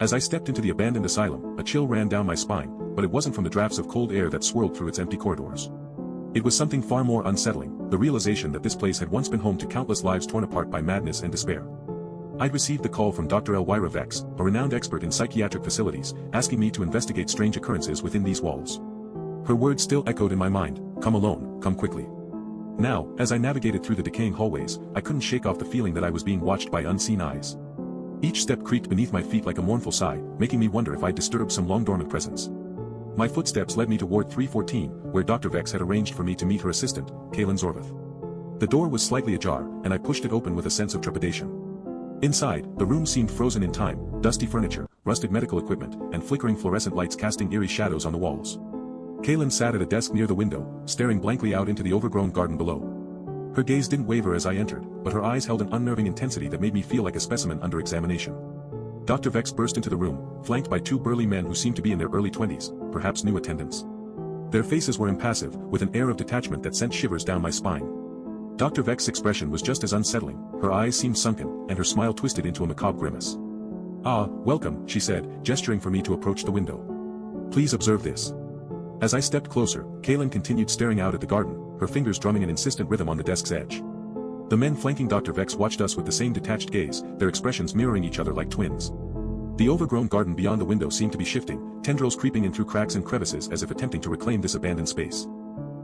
As I stepped into the abandoned asylum, a chill ran down my spine, but it wasn't from the drafts of cold air that swirled through its empty corridors. It was something far more unsettling, the realization that this place had once been home to countless lives torn apart by madness and despair. I'd received the call from Dr. Elvira Vex, a renowned expert in psychiatric facilities, asking me to investigate strange occurrences within these walls. Her words still echoed in my mind, "Come alone, come quickly." Now, as I navigated through the decaying hallways, I couldn't shake off the feeling that I was being watched by unseen eyes. Each step creaked beneath my feet like a mournful sigh, making me wonder if I'd disturbed some long-dormant presence. My footsteps led me to Ward 314, where Dr. Vex had arranged for me to meet her assistant, Kaylin Zorvath. The door was slightly ajar, and I pushed it open with a sense of trepidation. Inside, the room seemed frozen in time, dusty furniture, rusted medical equipment, and flickering fluorescent lights casting eerie shadows on the walls. Kaylin sat at a desk near the window, staring blankly out into the overgrown garden below. Her gaze didn't waver as I entered, but her eyes held an unnerving intensity that made me feel like a specimen under examination. Dr. Vex burst into the room, flanked by two burly men who seemed to be in their early 20s, perhaps new attendants. Their faces were impassive, with an air of detachment that sent shivers down my spine. Dr. Vex's expression was just as unsettling, her eyes seemed sunken, and her smile twisted into a macabre grimace. "Ah, welcome," she said, gesturing for me to approach the window. "Please observe this." As I stepped closer, Kaylin continued staring out at the garden, her fingers drumming an insistent rhythm on the desk's edge. The men flanking Dr. Vex watched us with the same detached gaze, their expressions mirroring each other like twins. The overgrown garden beyond the window seemed to be shifting, tendrils creeping in through cracks and crevices as if attempting to reclaim this abandoned space.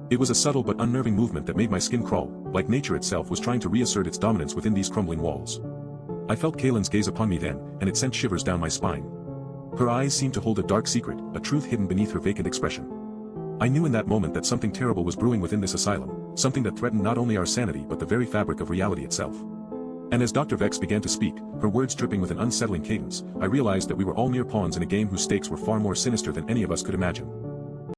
It was a subtle but unnerving movement that made my skin crawl, like nature itself was trying to reassert its dominance within these crumbling walls. I felt Kaylin's gaze upon me then, and it sent shivers down my spine. Her eyes seemed to hold a dark secret, a truth hidden beneath her vacant expression. I knew in that moment that something terrible was brewing within this asylum, something that threatened not only our sanity but the very fabric of reality itself. And as Dr. Vex began to speak, her words dripping with an unsettling cadence, I realized that we were all mere pawns in a game whose stakes were far more sinister than any of us could imagine.